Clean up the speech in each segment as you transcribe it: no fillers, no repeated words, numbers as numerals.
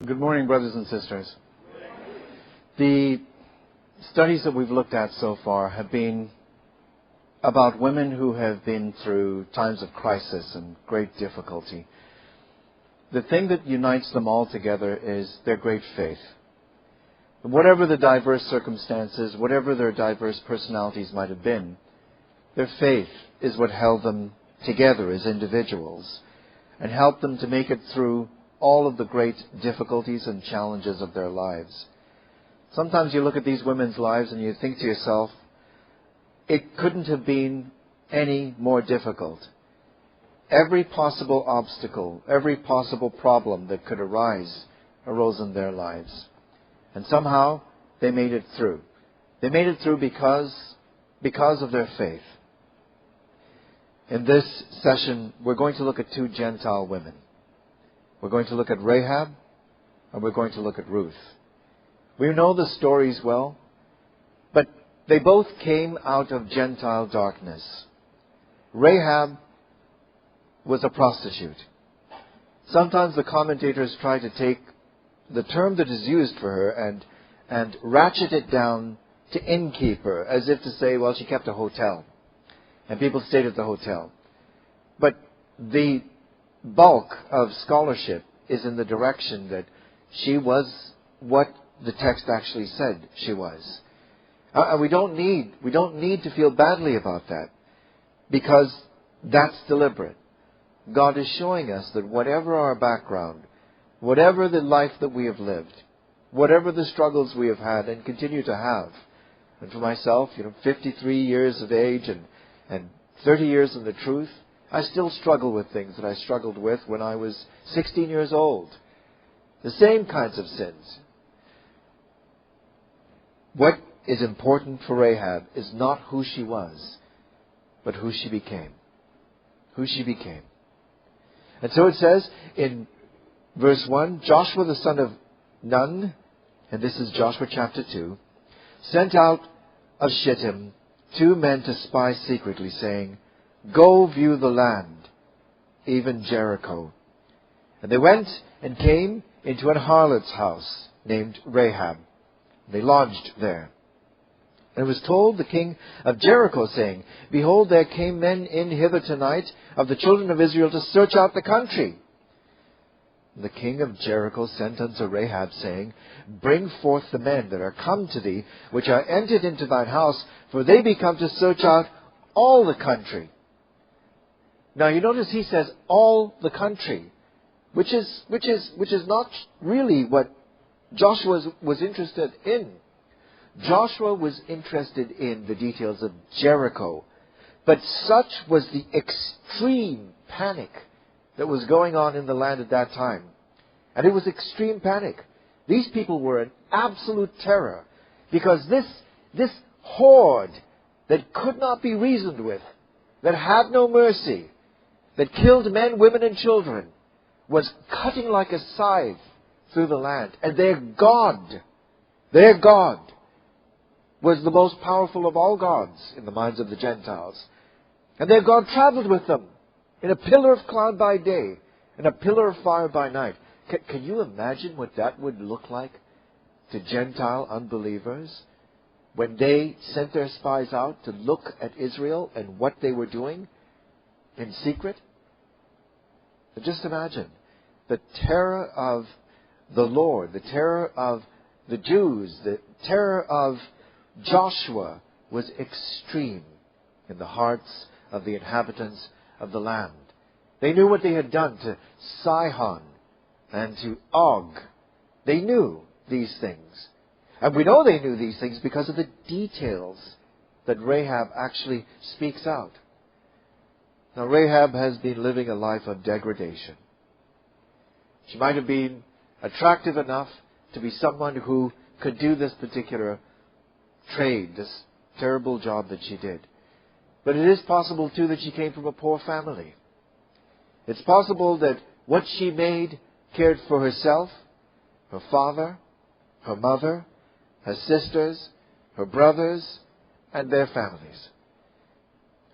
Good morning, brothers and sisters. The studies that we've looked at so far have been about women who have been through times of crisis and great difficulty. The thing that unites them all together is their great faith. Whatever the diverse circumstances, whatever their diverse personalities might have been, their faith is what held them together as individuals and helped them to make it through all of the great difficulties and challenges of their lives. Sometimes you look at these women's lives and you think to yourself, it couldn't have been any more difficult. Every possible obstacle, every possible problem that could arise arose in their lives. And somehow they made it through. They made it through because of their faith. In this session, we're going to look at two Gentile women. We're going to look at Rahab, and we're going to look at Ruth. We know the stories well, but they both came out of Gentile darkness. Rahab was a prostitute. Sometimes the commentators try to take the term that is used for her and ratchet it down to innkeeper, as if to say, well, she kept a hotel, and people stayed at the hotel. But the bulk of scholarship is in the direction that she was what the text actually said she was. And we don't need to feel badly about that, because that's deliberate. God is showing us that whatever our background, whatever the life that we have lived, whatever the struggles we have had and continue to have, and for myself, 53 years of age and 30 years in the truth, I still struggle with things that I struggled with when I was 16 years old. The same kinds of sins. What is important for Rahab is not who she was, but who she became. Who she became. And so it says in verse 1, Joshua the son of Nun, and this is Joshua chapter 2, sent out of Shittim 2 men to spy secretly, saying, Go view the land, even Jericho. And they went and came into an harlot's house named Rahab. They lodged there. And it was told the king of Jericho, saying, Behold, there came men in hither tonight of the children of Israel to search out the country. And the king of Jericho sent unto Rahab, saying, Bring forth the men that are come to thee, which are entered into thine house, for they be come to search out all the country. Now you notice he says all the country, which is not really what Joshua was interested in. Joshua was interested in the details of Jericho, but such was the extreme panic that was going on in the land at that time. And it was extreme panic. These people were in absolute terror, because this horde that could not be reasoned with, that had no mercy, that killed men, women, and children, was cutting like a scythe through the land. And their God was the most powerful of all gods in the minds of the Gentiles. And their God traveled with them in a pillar of cloud by day and a pillar of fire by night. Can you imagine what that would look like to Gentile unbelievers when they sent their spies out to look at Israel and what they were doing in secret? But just imagine the terror of the Lord, the terror of the Jews, the terror of Joshua was extreme in the hearts of the inhabitants of the land. They knew what they had done to Sihon and to Og. They knew these things. And we know they knew these things because of the details that Rahab actually speaks out. Now, Rahab has been living a life of degradation. She might have been attractive enough to be someone who could do this particular trade, this terrible job that she did. But it is possible, too, that she came from a poor family. It's possible that what she made cared for herself, her father, her mother, her sisters, her brothers, and their families.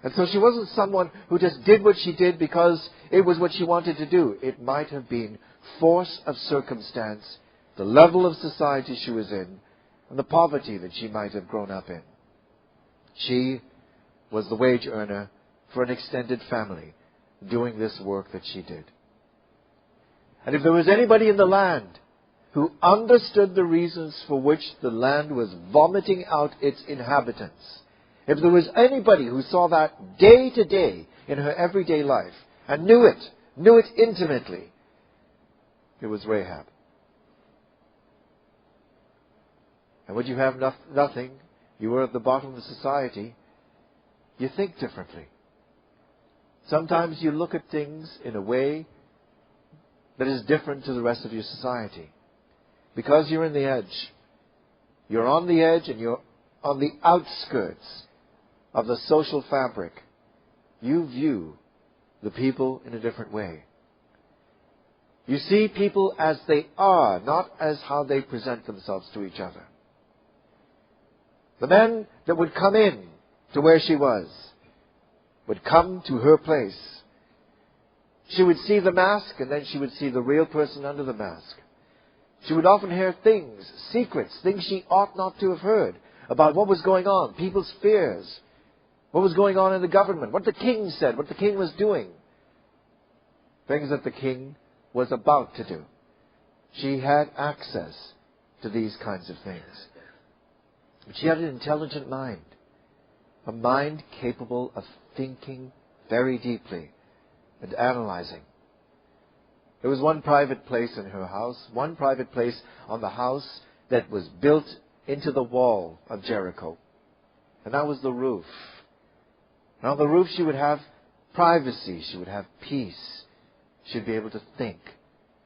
And so she wasn't someone who just did what she did because it was what she wanted to do. It might have been force of circumstance the level of society she was in, and the poverty that she might have grown up in. She was the wage earner for an extended family doing this work that she did. And if there was anybody in the land who understood the reasons for which the land was vomiting out its inhabitants, if there was anybody who saw that day to day in her everyday life and knew it intimately, it was Rahab. And when you have nothing, you were at the bottom of society, you think differently. Sometimes you look at things in a way that is different to the rest of your society. Because you're in the edge. You're on the edge and you're on the outskirts of the social fabric. You view the people in a different way. You see people as they are, not as how they present themselves to each other. The men that would come in to where she was would come to her place. She would see the mask, and then she would see the real person under the mask. She would often hear things, secrets, things she ought not to have heard about what was going on, people's fears, what was going on in the government, what the king said, what the king was doing, things that the king was about to do. She had access to these kinds of things. But she had an intelligent mind, a mind capable of thinking very deeply and analyzing. There was one private place in her house, one private place on the house that was built into the wall of Jericho. And that was the roof. And on the roof she would have privacy, she would have peace. She would be able to think.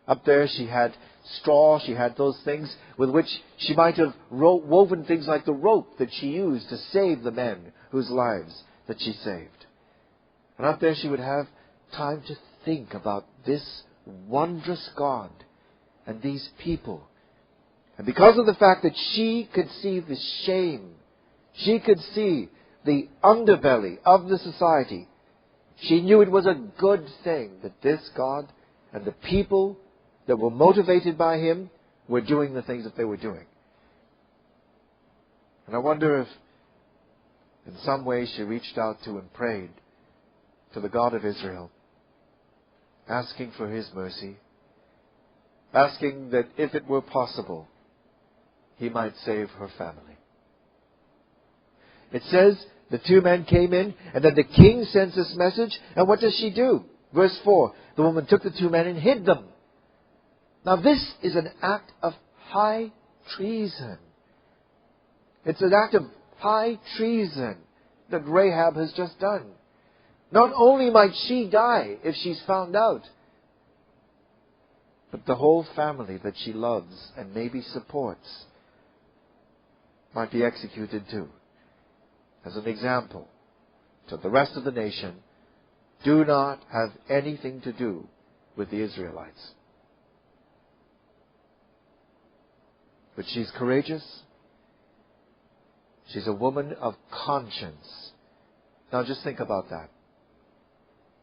Up there she had straw, she had those things with which she might have woven things like the rope that she used to save the men whose lives that she saved. And up there she would have time to think about this wondrous God and these people. And because of the fact that she could see the shame, she could see the underbelly of the society, she knew it was a good thing that this God and the people that were motivated by Him were doing the things that they were doing. And I wonder if in some way she reached out to and prayed to the God of Israel, asking for His mercy, asking that if it were possible, He might save her family. It says the two men came in, and then the king sends this message, and what does she do? Verse 4, the woman took the two men and hid them. Now this is an act of high treason. It's an act of high treason that Rahab has just done. Not only might she die if she's found out, but the whole family that she loves and maybe supports might be executed too. As an example to the rest of the nation, do not have anything to do with the Israelites. But she's courageous. She's a woman of conscience. Now just think about that.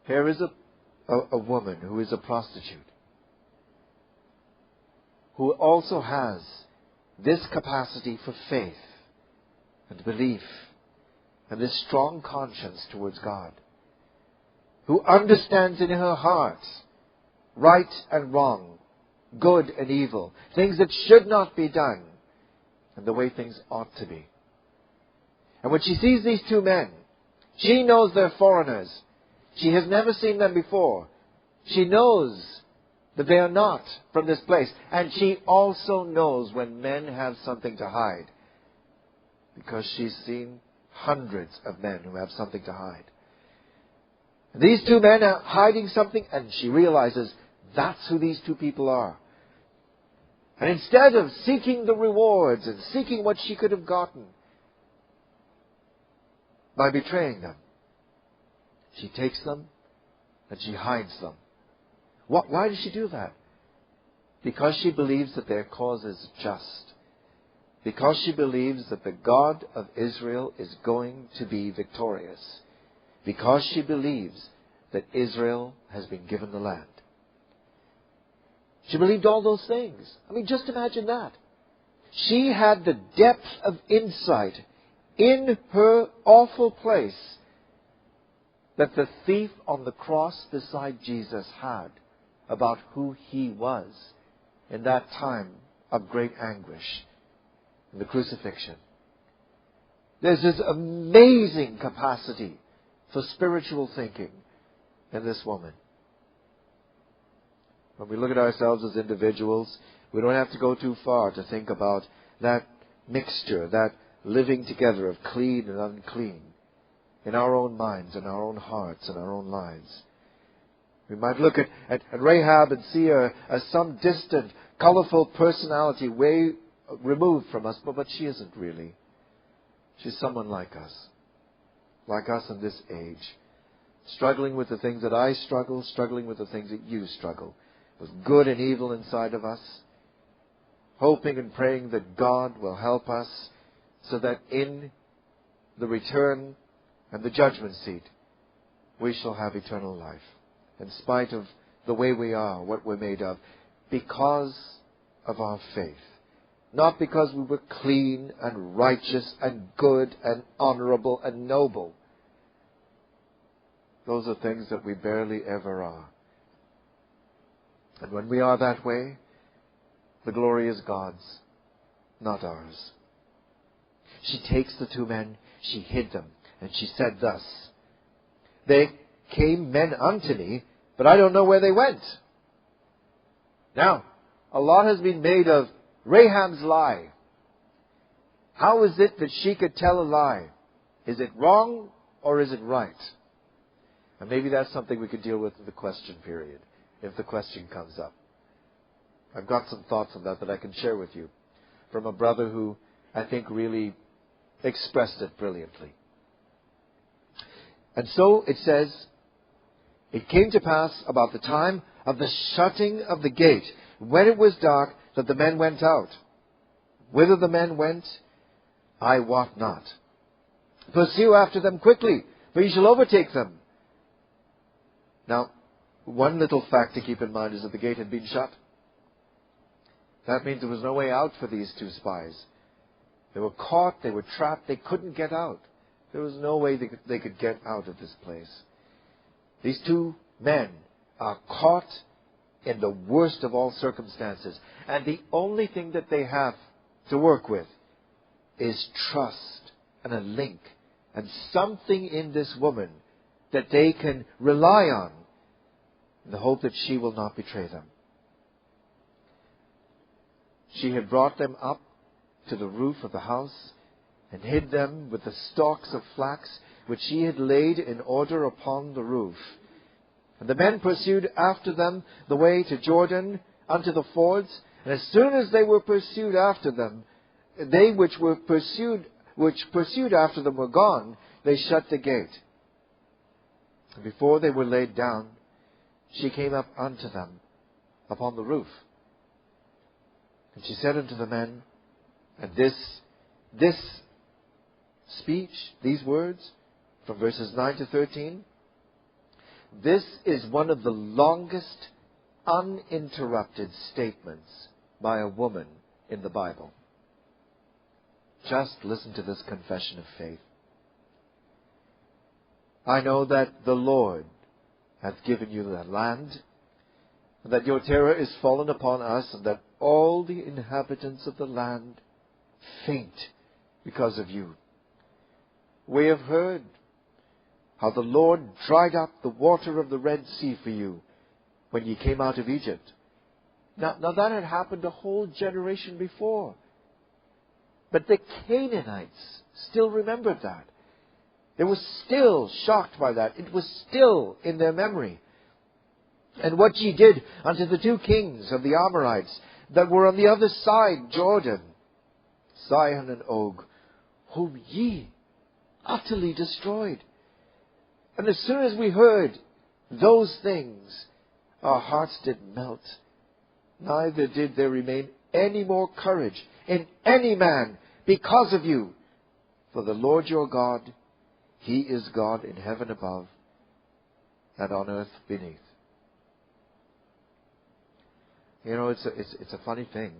Here is a woman who is a prostitute, who also has this capacity for faith and belief and this strong conscience towards God, who understands in her heart right and wrong, good and evil, things that should not be done, and the way things ought to be. And when she sees these two men, she knows they're foreigners. She has never seen them before. She knows that they are not from this place. And she also knows when men have something to hide, because she's seen hundreds of men who have something to hide. And these two men are hiding something, and she realizes that's who these two people are. And instead of seeking the rewards and seeking what she could have gotten by betraying them, she takes them and she hides them. Why does she do that? Because she believes that their cause is just. Because she believes that the God of Israel is going to be victorious. Because she believes that Israel has been given the land. She believed all those things. I mean, just imagine that. She had the depth of insight in her awful place that the thief on the cross beside Jesus had about who he was in that time of great anguish, in the crucifixion. There's this amazing capacity for spiritual thinking in this woman. When we look at ourselves as individuals, we don't have to go too far to think about that mixture, that living together of clean and unclean in our own minds, in our own hearts, in our own lives. We might look at Rahab and see her as some distant, colorful personality way removed from us, but she isn't really. She's someone like us in this age, struggling with the things that I struggle, struggling with the things that you struggle, with good and evil inside of us, hoping and praying that God will help us so that in the return and the judgment seat, we shall have eternal life, in spite of the way we are, what we're made of, because of our faith. Not because we were clean and righteous and good and honorable and noble. Those are things that we barely ever are. And when we are that way, the glory is God's, not ours. She takes the two men, she hid them, and she said thus, "They came men unto me, but I don't know where they went." Now, a lot has been made of Rahab's lie. How is it that she could tell a lie? Is it wrong or is it right? And maybe that's something we could deal with in the question period, if the question comes up. I've got some thoughts on that I can share with you from a brother who I think really expressed it brilliantly. And so it says, "It came to pass about the time of the shutting of the gate, when it was dark, that the men went out. Whither the men went, I wot not. Pursue after them quickly, for ye shall overtake them." Now, one little fact to keep in mind is that the gate had been shut. That means there was no way out for these two spies. They were caught, they were trapped, they couldn't get out. There was no way they could get out of this place. These two men are caught in the worst of all circumstances. And the only thing that they have to work with is trust and a link and something in this woman that they can rely on in the hope that she will not betray them. She had brought them up to the roof of the house and hid them with the stalks of flax which she had laid in order upon the roof. And the men pursued after them the way to Jordan unto the fords. And as soon as they were pursued after them, they which pursued after them were gone, they shut the gate. And before they were laid down, she came up unto them upon the roof. And she said unto the men, and this speech, these words, from verses 9 to 13, this is one of the longest uninterrupted statements by a woman in the Bible. Just listen to this confession of faith. "I know that the Lord hath given you the land, and that your terror is fallen upon us, and that all the inhabitants of the land faint because of you. We have heard how the Lord dried up the water of the Red Sea for you when ye came out of Egypt." Now that had happened a whole generation before. But the Canaanites still remembered that. They were still shocked by that. It was still in their memory. "And what ye did unto the two kings of the Amorites that were on the other side Jordan, Sihon and Og, whom ye utterly destroyed." And as soon as we heard those things, our hearts did melt. Neither did there remain any more courage in any man because of you. For the Lord your God, He is God in heaven above and on earth beneath. You know, it's a funny thing.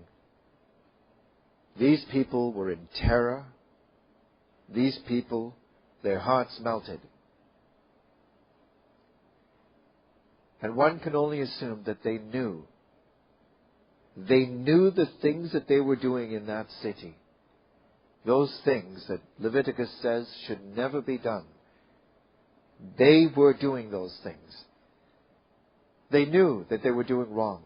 These people were in terror. These people, their hearts melted. And one can only assume that they knew. They knew the things that they were doing in that city. Those things that Leviticus says should never be done. They were doing those things. They knew that they were doing wrong.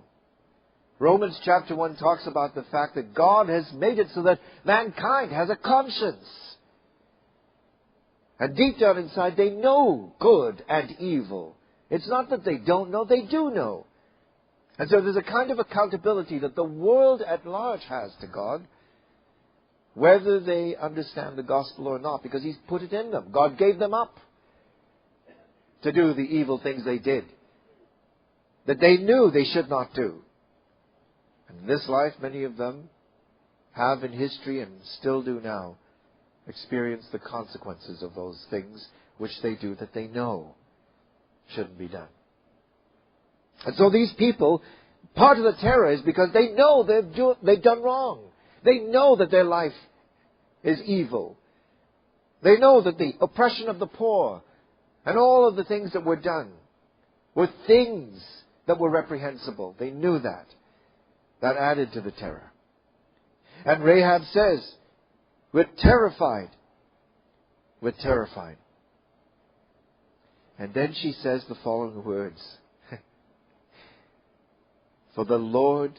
Romans chapter 1 talks about the fact that God has made it so that mankind has a conscience. And deep down inside, they know good and evil. It's not that they don't know, they do know. And so there's a kind of accountability that the world at large has to God, whether they understand the gospel or not, because He's put it in them. God gave them up to do the evil things they did, that they knew they should not do. And in this life, many of them have in history and still do now experience the consequences of those things which they do that they know shouldn't be done. And so these people, part of the terror is because they know they've done wrong. They know that their life is evil. They know that the oppression of the poor and all of the things that were done were things that were reprehensible. They knew that. That added to the terror. And Rahab says, we're terrified. We're terrified. And then she says the following words. For the Lord,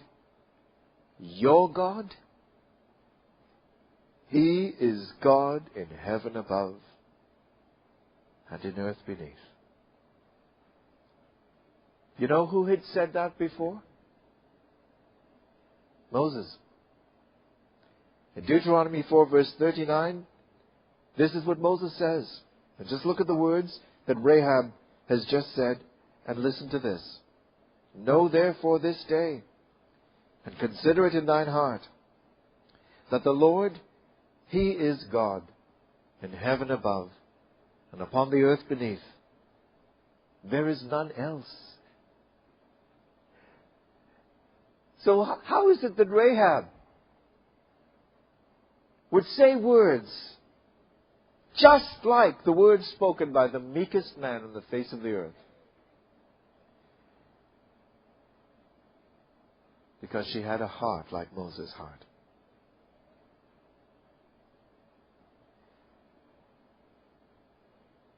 your God, He is God in heaven above and in earth beneath. You know who had said that before? Moses. In Deuteronomy 4 verse 39, this is what Moses says. And just look at the words that Rahab has just said and listen to this. Know therefore this day, and consider it in thine heart, that the Lord, He is God in heaven above and upon the earth beneath. There is none else. So how is it that Rahab would say words just like the words spoken by the meekest man on the face of the earth? Because she had a heart like Moses' heart.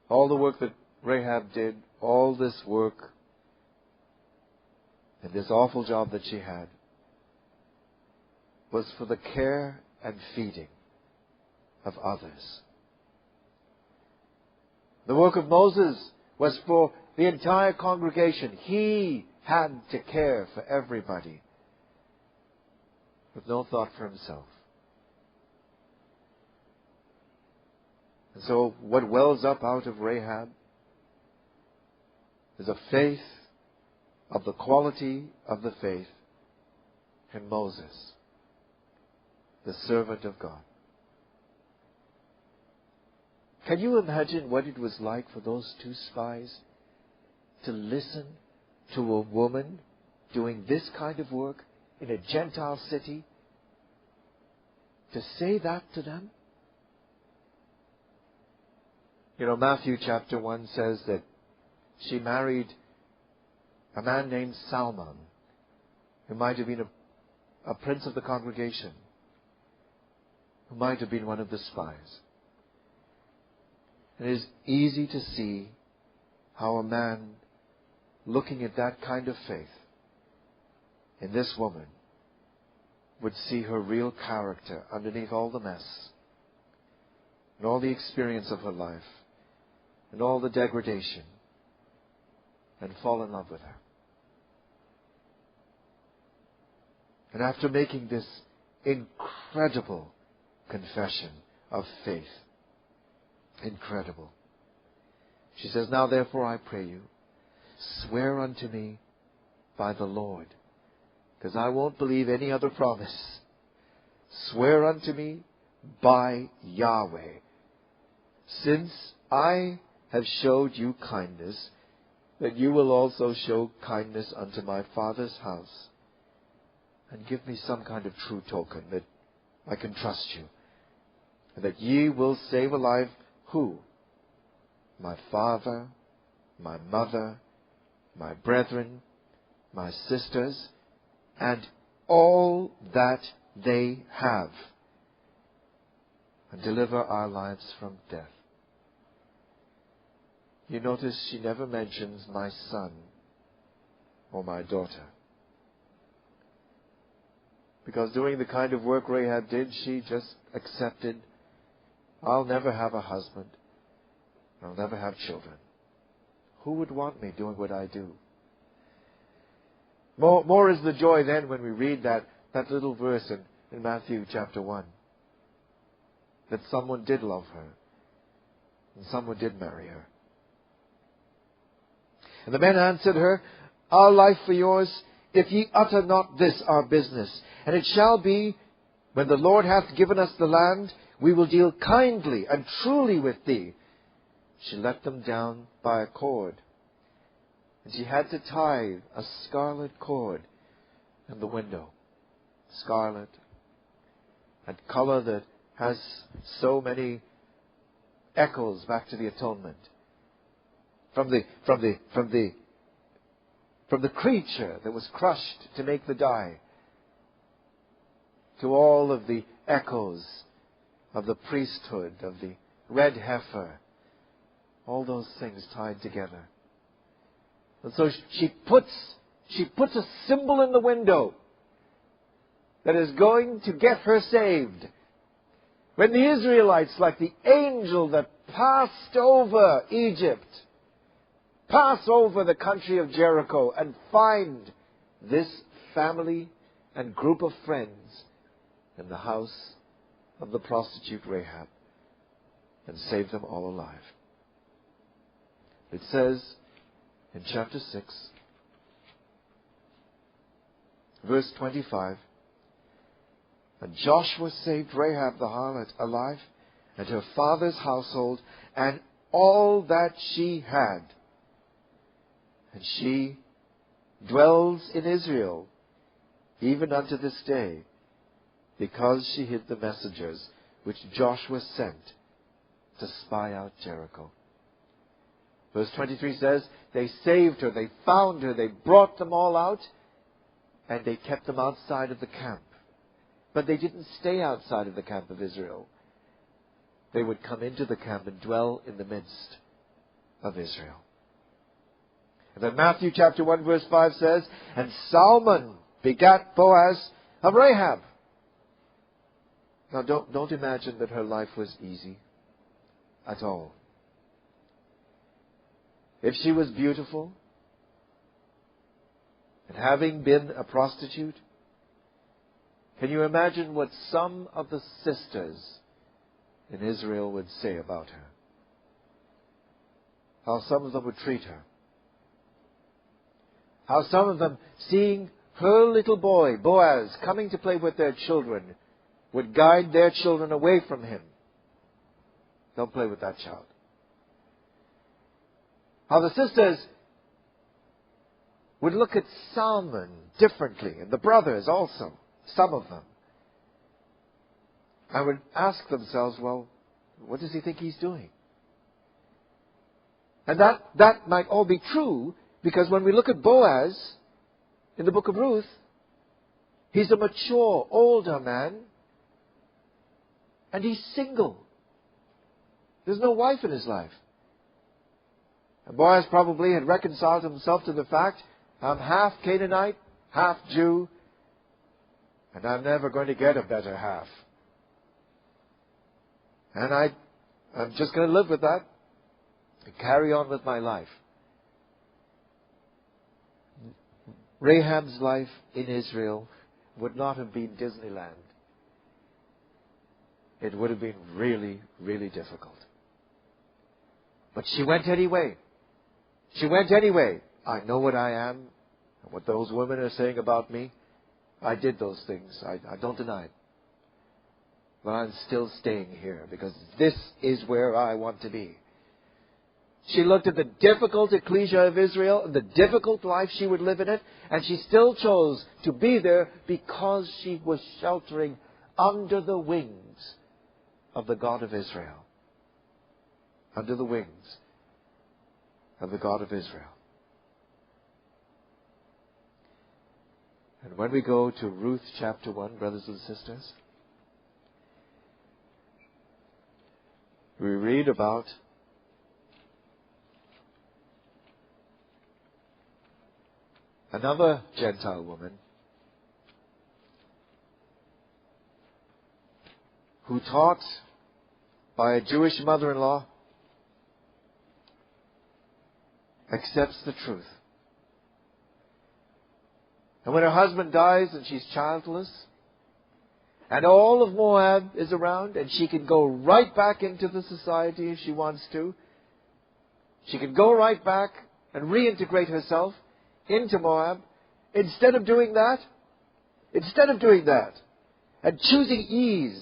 All the work that Rahab did, all this work, and this awful job that she had, was for the care and feeding of others. The work of Moses was for the entire congregation. He had to care for everybody, with no thought for himself. And so what wells up out of Rahab is a faith of the quality of the faith in Moses, the servant of God. Can you imagine what it was like for those two spies to listen to a woman doing this kind of work in a Gentile city? To say that to them? You know, Matthew chapter 1 says that she married a man named Salmon, who might have been a prince of the congregation, who might have been one of the spies. It is easy to see how a man looking at that kind of faith in this woman would see her real character underneath all the mess and all the experience of her life and all the degradation, and fall in love with her. And after making this incredible confession of faith, incredible, she says, now therefore I pray you, swear unto me by the Lord, because I won't believe any other promise. Swear unto me by Yahweh, since I have showed you kindness, that you will also show kindness unto my father's house, and give me some kind of true token that I can trust you, and that ye will save alive who? My father, my mother, my brethren, my sisters, and all that they have, and deliver our lives from death. You notice she never mentions my son or my daughter. Because doing the kind of work Rahab did, she just accepted, I'll never have a husband. I'll never have children. Who would want me doing what I do? More is the joy then when we read that little verse in Matthew chapter 1. That someone did love her. And someone did marry her. And the men answered her, Our life for yours, if ye utter not this our business. And it shall be, when the Lord hath given us the land, we will deal kindly and truly with thee. She let them down by a cord. And she had to tie a scarlet cord in the window. Scarlet. That color that has so many echoes back to the atonement. From the creature that was crushed to make the dye, to all of the echoes of the priesthood, of the red heifer, all those things tied together. And so she puts a symbol in the window that is going to get her saved. When the Israelites, like the angel that passed over Egypt, pass over the country of Jericho and find this family and group of friends in the house of the prostitute Rahab and save them all alive. It says in chapter 6, verse 25, And Joshua saved Rahab the harlot alive, and her father's household, and all that she had. And she dwells in Israel, even unto this day, because she hid the messengers which Joshua sent to spy out Jericho. Verse 23 says, they saved her, they found her, they brought them all out, and they kept them outside of the camp. But they didn't stay outside of the camp of Israel. They would come into the camp and dwell in the midst of Israel. And then Matthew chapter 1 verse 5 says, And Salmon begat Boaz of Rahab. Now don't imagine that her life was easy at all. If she was beautiful, and having been a prostitute, can you imagine what some of the sisters in Israel would say about her? How some of them would treat her. How some of them, seeing her little boy, Boaz, coming to play with their children, would guide their children away from him. Don't play with that child. How the sisters would look at Salmon differently, and the brothers also, some of them. I would ask themselves, well, what does he think he's doing? And that might all be true, because when we look at Boaz in the book of Ruth, he's a mature, older man, and he's single. There's no wife in his life. And Boaz probably had reconciled himself to the fact, I'm half Canaanite, half Jew, and I'm never going to get a better half. And I'm just going to live with that and carry on with my life. Rahab's life in Israel would not have been Disneyland. It would have been really, really difficult. But she went anyway. She went anyway. I know what I am and what those women are saying about me. I did those things. I don't deny it. But I'm still staying here because this is where I want to be. She looked at the difficult ecclesia of Israel, the difficult life she would live in it, and she still chose to be there because she was sheltering under the wings of the God of Israel. Under the wings of the God of Israel. And when we go to Ruth chapter 1, brothers and sisters, we read about another Gentile woman who, taught by a Jewish mother-in-law, accepts the truth. And when her husband dies and she's childless, and all of Moab is around, and she can go right back into the society if she wants to, she can go right back and reintegrate herself into Moab. Instead of doing that, and choosing ease,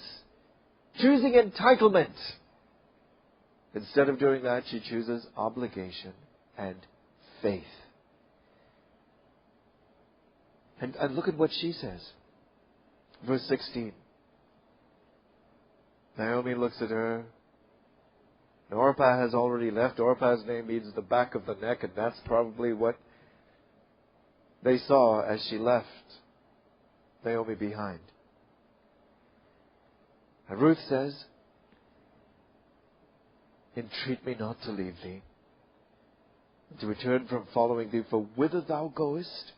choosing entitlement, instead of doing that, she chooses obligation and faith. And look at what she says. Verse 16. Naomi looks at her. And Orpah has already left. Orpah's name means the back of the neck, and that's probably what they saw as she left Naomi behind. And Ruth says, entreat me not to leave thee, and to return from following thee, for whither thou goest,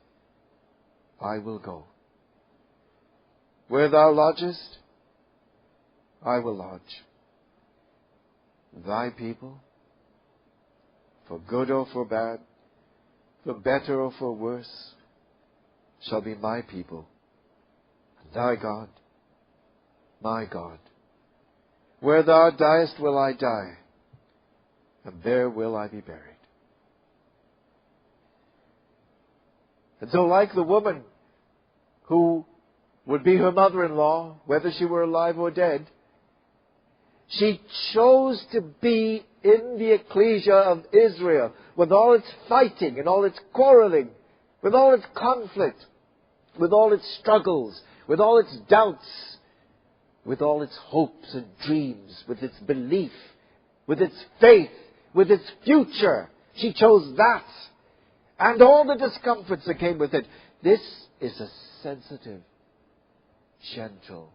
I will go. Where thou lodgest, I will lodge. Thy people, for good or for bad, for better or for worse, shall be my people, and thy God, my God. Where thou diest will I die, and there will I be buried. And so, like the woman who would be her mother-in-law, whether she were alive or dead, she chose to be in the ecclesia of Israel with all its fighting and all its quarreling, with all its conflict, with all its struggles, with all its doubts, with all its hopes and dreams, with its belief, with its faith, with its future. She chose that. And all the discomforts that came with it. This is a sensitive, gentle,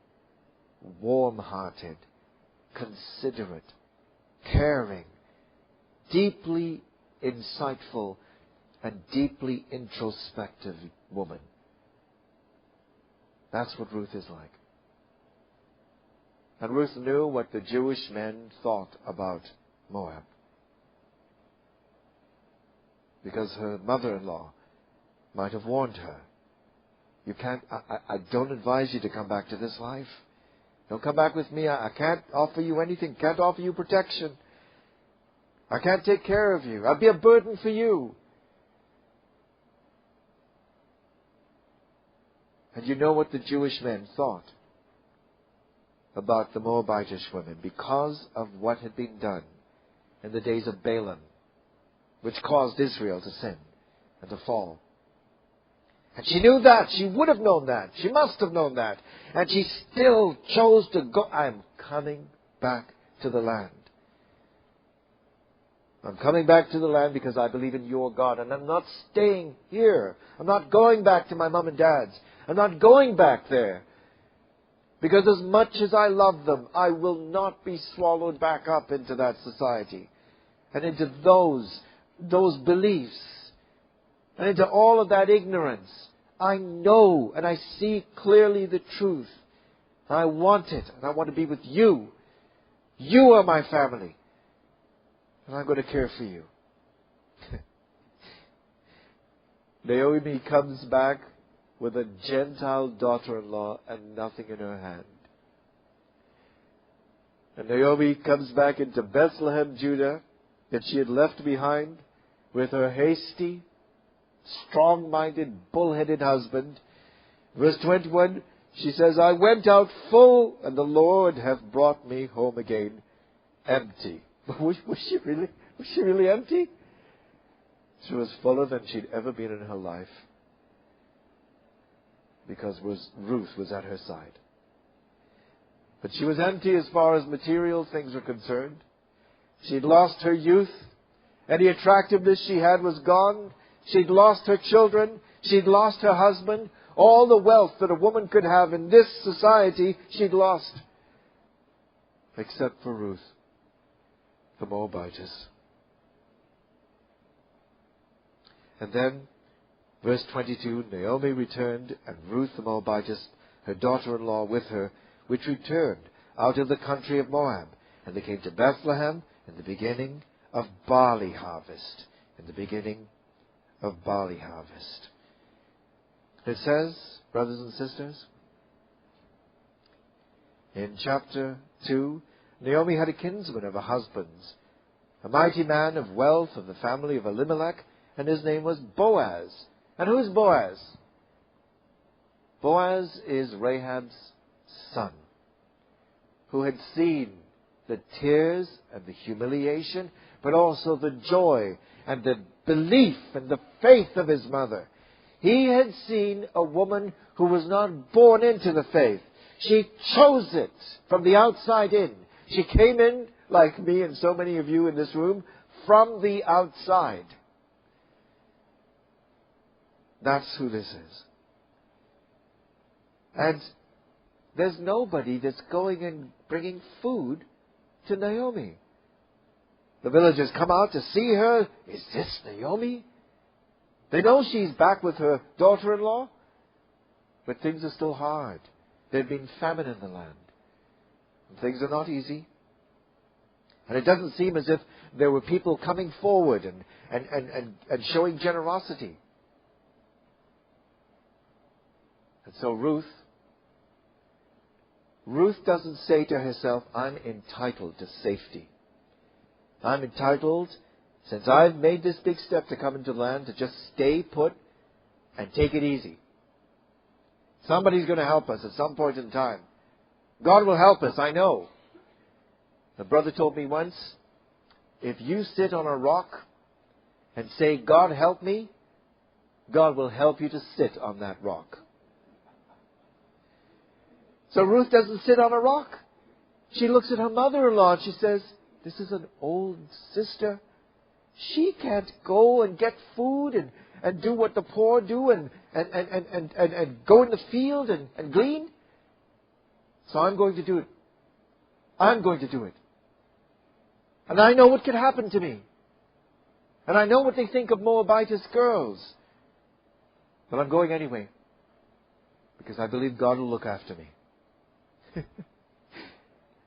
warm-hearted, considerate, caring, deeply insightful, and deeply introspective woman. That's what Ruth is like. And Ruth knew what the Jewish men thought about Moab, because her mother-in-law might have warned her. You can't, I don't advise you to come back to this life. Don't come back with me. I can't offer you anything. Can't offer you protection. I can't take care of you. I'd be a burden for you. And you know what the Jewish men thought about the Moabitish women because of what had been done in the days of Balaam, which caused Israel to sin and to fall. And she knew that. She would have known that. She must have known that. And she still chose to go. I'm coming back to the land. I'm coming back to the land because I believe in your God. And I'm not staying here. I'm not going back to my mom and dad's. I'm not going back there. Because as much as I love them, I will not be swallowed back up into that society. And into those beliefs. And into all of that ignorance. I know and I see clearly the truth. I want it. And I want to be with you. You are my family. And I'm going to care for you. Naomi comes back with a Gentile daughter-in-law and nothing in her hand. And Naomi comes back into Bethlehem, Judah, that she had left behind with her hasty, strong-minded, bull-headed husband. Verse 21, she says, I went out full, and the Lord hath brought me home again empty. But was she really empty? She was fuller than she'd ever been in her life, because Ruth was at her side. But she was empty as far as material things were concerned. She'd lost her youth. Any attractiveness she had was gone. She'd lost her children. She'd lost her husband. All the wealth that a woman could have in this society, she'd lost. Except for Ruth, the Moabitess. And then, verse 22, Naomi returned, and Ruth the Moabitess, her daughter-in-law, with her, which returned out of the country of Moab. And they came to Bethlehem in the beginning of barley harvest. In the beginning of barley harvest. It says, brothers and sisters, in chapter 2, Naomi had a kinsman of her husband's, a mighty man of wealth of the family of Elimelech, and his name was Boaz. And who is Boaz? Boaz is Rahab's son, who had seen the tears and the humiliation, but also the joy and the belief and the faith of his mother. He had seen a woman who was not born into the faith. She chose it from the outside in. She came in, like me and so many of you in this room, from the outside. That's who this is. And there's nobody that's going and bringing food to Naomi. The villagers come out to see her. Is this Naomi? They know she's back with her daughter-in-law, but things are still hard. There'd been famine in the land. And things are not easy. And it doesn't seem as if there were people coming forward and showing generosity. And so Ruth doesn't say to herself, I'm entitled to safety. I'm entitled, since I've made this big step to come into the land, to just stay put and take it easy. Somebody's going to help us at some point in time. God will help us, I know. A brother told me once, if you sit on a rock and say, God help me, God will help you to sit on that rock. So Ruth doesn't sit on a rock. She looks at her mother-in-law and she says, this is an old sister. She can't go and get food and do what the poor do and go in the field and glean. So I'm going to do it. I'm going to do it. And I know what could happen to me. And I know what they think of Moabitess girls. But I'm going anyway. Because I believe God will look after me.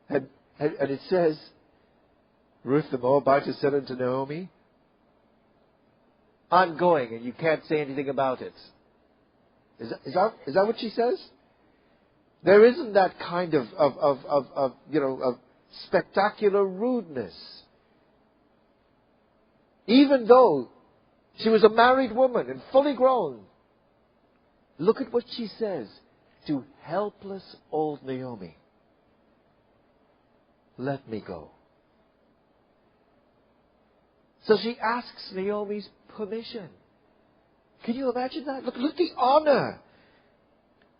and it says, Ruth the Moabitess said unto Naomi, I'm going and you can't say anything about it. Is that what she says? There isn't that kind of spectacular rudeness. Even though she was a married woman and fully grown. Look at what she says to helpless old Naomi. Let me go. So she asks Naomi's permission. Can you imagine that? Look at the honor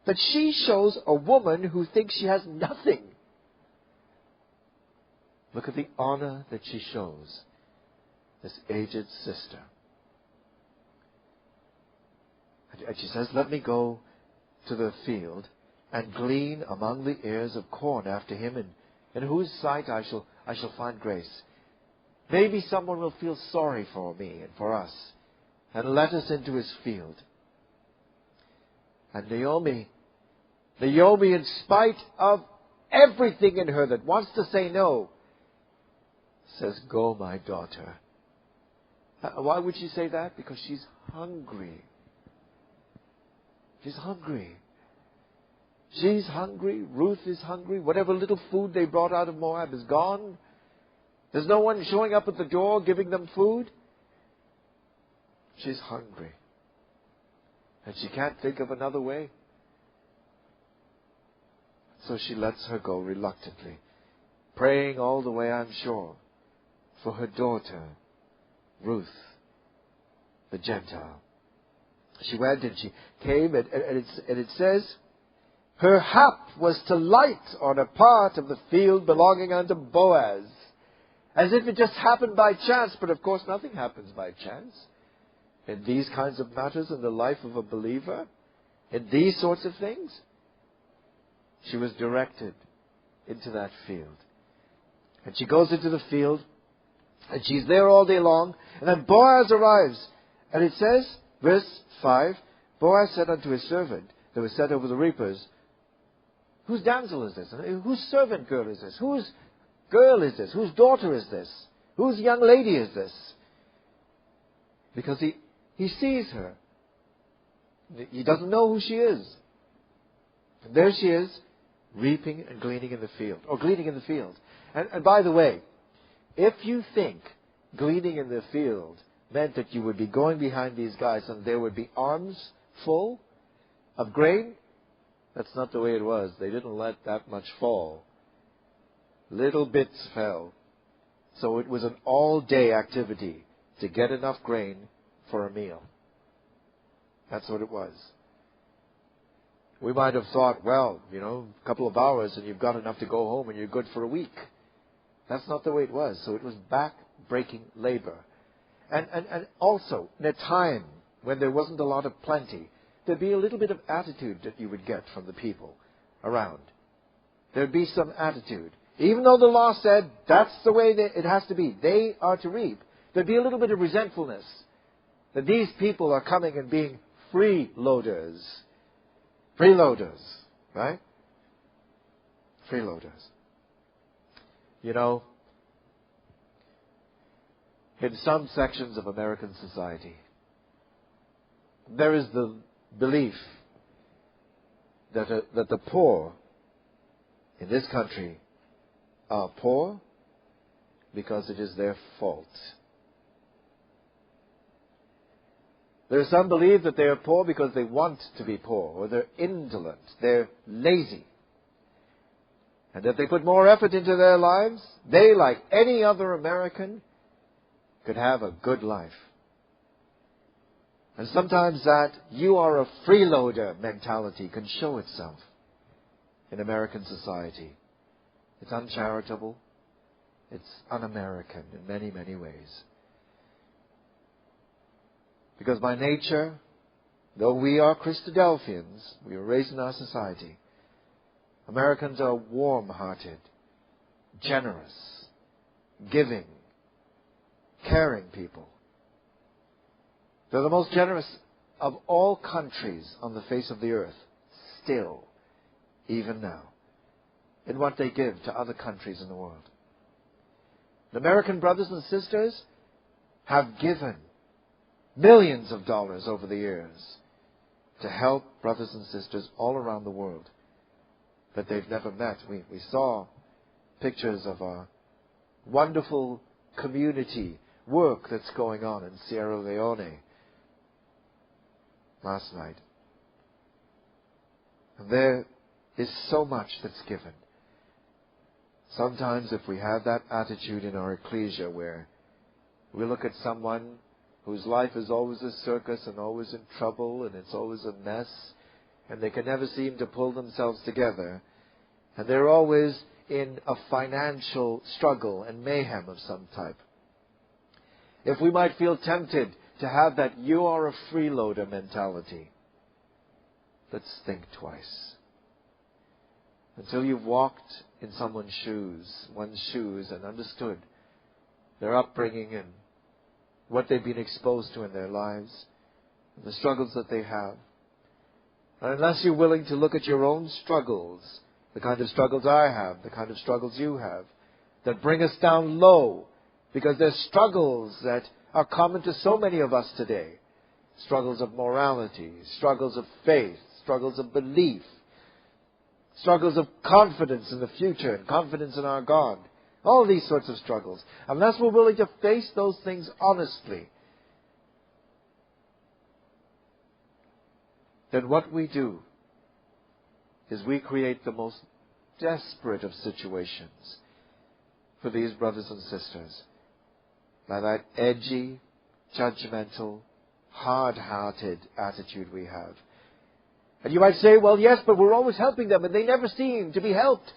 that she shows a woman who thinks she has nothing. Look at the honor that she shows this aged sister. And she says, let me go to the field and glean among the ears of corn after him, in whose sight I shall find grace. Maybe someone will feel sorry for me and for us and let us into his field. And Naomi, in spite of everything in her that wants to say no, says, go, my daughter. Why would she say that? Because she's hungry. She's hungry. She's hungry. Ruth is hungry. Whatever little food they brought out of Moab is gone. There's no one showing up at the door giving them food. She's hungry. And she can't think of another way. So she lets her go reluctantly, praying all the way, I'm sure, for her daughter, Ruth, the Gentile. She went and she came, and it says, her hap was to light on a part of the field belonging unto Boaz. As if it just happened by chance, but of course nothing happens by chance. In these kinds of matters in the life of a believer, in these sorts of things, she was directed into that field. And she goes into the field, and she's there all day long, and then Boaz arrives. And it says, verse 5, Boaz said unto his servant that was set over the reapers, whose damsel is this? Whose servant girl is this? Whose girl is this? Whose daughter is this? Whose young lady is this? Because he sees her. He doesn't know who she is. And there she is, reaping and gleaning in the field. Or gleaning in the field. And by the way, if you think gleaning in the field meant that you would be going behind these guys and there would be arms full of grain, that's not the way it was. They didn't let that much fall. Little bits fell. So it was an all-day activity to get enough grain for a meal. That's what it was. We might have thought, well, a couple of hours and you've got enough to go home and you're good for a week. That's not the way it was. So it was back-breaking labor. And also, in a time when there wasn't a lot of plenty, there'd be a little bit of attitude that you would get from the people around. There'd be some attitude. Even though the law said that's the way that it has to be, they are to reap, there'd be a little bit of resentfulness that these people are coming and being freeloaders. Freeloaders, right? Freeloaders. In some sections of American society, there is the belief that the poor in this country are poor because it is their fault. There are some believe that they are poor because they want to be poor, or they're indolent, they're lazy. And if they put more effort into their lives, they, like any other American, could have a good life. And sometimes that you are a freeloader mentality can show itself in American society. It's uncharitable. It's un-American in many, many ways. Because by nature, though we are Christadelphians, we were raised in our society, Americans are warm-hearted, generous, giving, caring people. They're the most generous of all countries on the face of the earth, still, even now, in what they give to other countries in the world. The American brothers and sisters have given millions of dollars over the years to help brothers and sisters all around the world that they've never met. We saw pictures of a wonderful community work that's going on in Sierra Leone last night. And there is so much that's given. Sometimes if we have that attitude in our ecclesia where we look at someone whose life is always a circus and always in trouble and it's always a mess and they can never seem to pull themselves together and they're always in a financial struggle and mayhem of some type. If we might feel tempted to have that you are a freeloader mentality, let's think twice. Until you've walked in one's shoes and understood their upbringing and what they've been exposed to in their lives, and the struggles that they have. And unless you're willing to look at your own struggles, the kind of struggles I have, the kind of struggles you have, that bring us down low, because they're struggles that are common to so many of us today. Struggles of morality, struggles of faith, struggles of belief, struggles of confidence in the future and confidence in our God. All these sorts of struggles. Unless we're willing to face those things honestly, then what we do is we create the most desperate of situations for these brothers and sisters by that edgy, judgmental, hard-hearted attitude we have. And you might say, well, yes, but we're always helping them, and they never seem to be helped.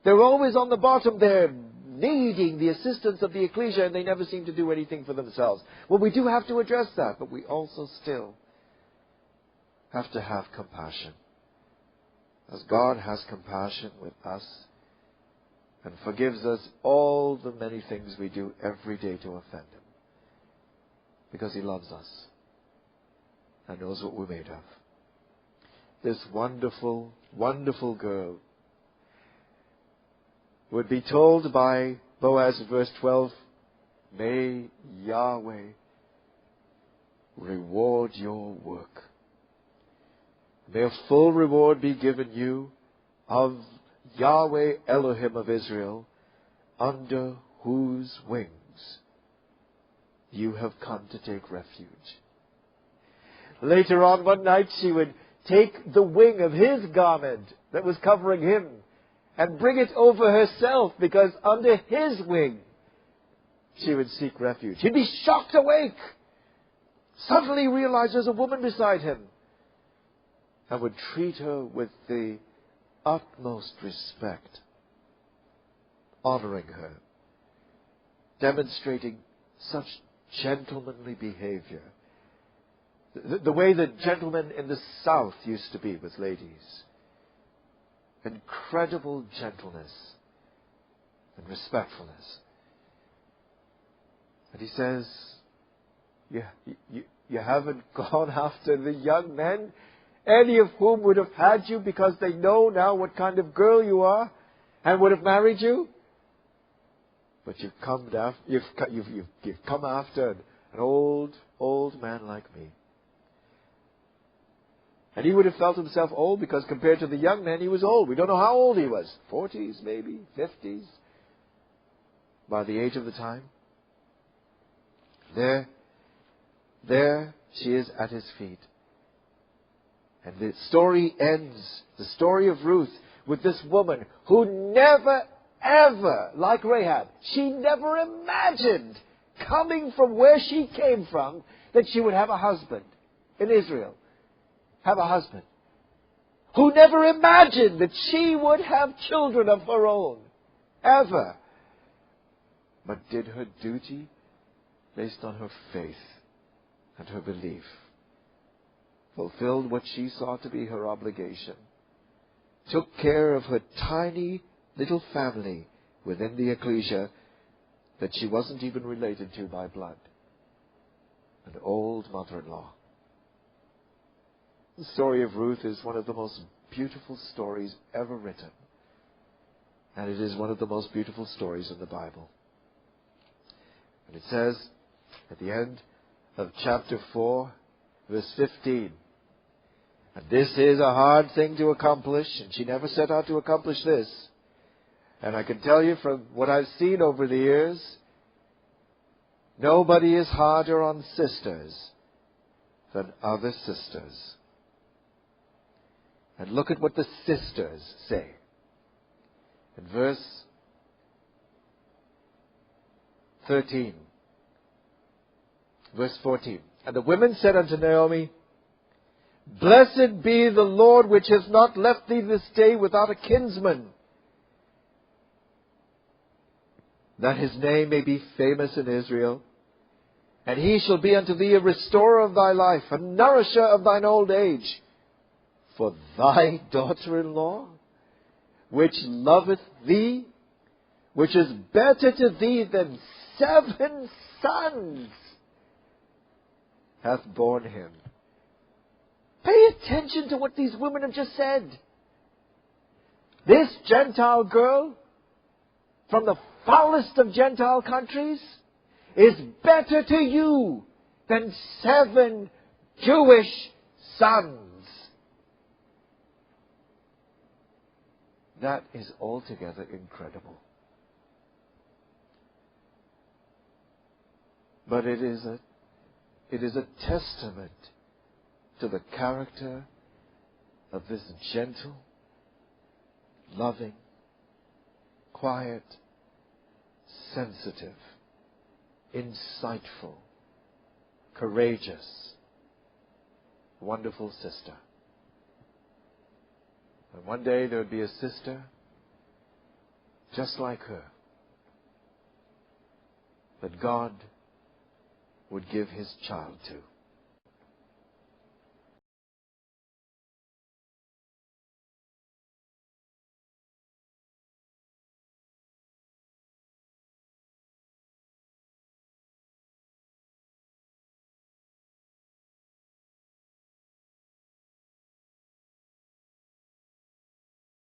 They're always on the bottom there, needing the assistance of the ecclesia, and they never seem to do anything for themselves. Well, we do have to address that, but we also still have to have compassion. As God has compassion with us and forgives us all the many things we do every day to offend Him. Because He loves us and knows what we're made of. This wonderful, wonderful girl would be told by Boaz in verse 12, may Yahweh reward your work. May a full reward be given you of Yahweh Elohim of Israel, under whose wings you have come to take refuge. Later on one night she would take the wing of his garment that was covering him and bring it over herself, because under his wing she would seek refuge. He'd be shocked awake, suddenly realize there's a woman beside him, and would treat her with the utmost respect, honoring her, demonstrating such gentlemanly behavior. The way that gentlemen in the South used to be with ladies. Incredible gentleness and respectfulness. And he says, you haven't gone after the young men, any of whom would have had you because they know now what kind of girl you are and would have married you? But you've come after an old man like me. And he would have felt himself old because compared to the young men, he was old. We don't know how old he was. 40s, maybe, 50s. By the age of the time. There she is at his feet. And the story ends, the story of Ruth, with this woman who never, ever, like Rahab, she never imagined, coming from where she came from, that she would have a husband in Israel. Have a husband. Who never imagined that she would have children of her own. Ever. But did her duty based on her faith and her belief. Fulfilled what she saw to be her obligation. Took care of her tiny little family within the ecclesia that she wasn't even related to by blood. An old mother-in-law. The story of Ruth is one of the most beautiful stories ever written. And it is one of the most beautiful stories in the Bible. And it says, at the end of chapter 4, verse 15, and this is a hard thing to accomplish, and she never set out to accomplish this. And I can tell you from what I've seen over the years, nobody is harder on sisters than other sisters. And look at what the sisters say. In verse 13. Verse 14. And the women said unto Naomi, Blessed be the Lord which has not left thee this day without a kinsman, that his name may be famous in Israel. And he shall be unto thee a restorer of thy life, a nourisher of thine old age. For thy daughter-in-law, which loveth thee, which is better to thee than 7 sons, hath borne him. Pay attention to what these women have just said. This Gentile girl, from the foulest of Gentile countries, is better to you than 7 Jewish sons. That is altogether incredible. But it is a testament to the character of this gentle, loving, quiet, sensitive, insightful, courageous, wonderful sister. And one day there would be a sister just like her that God would give His child to.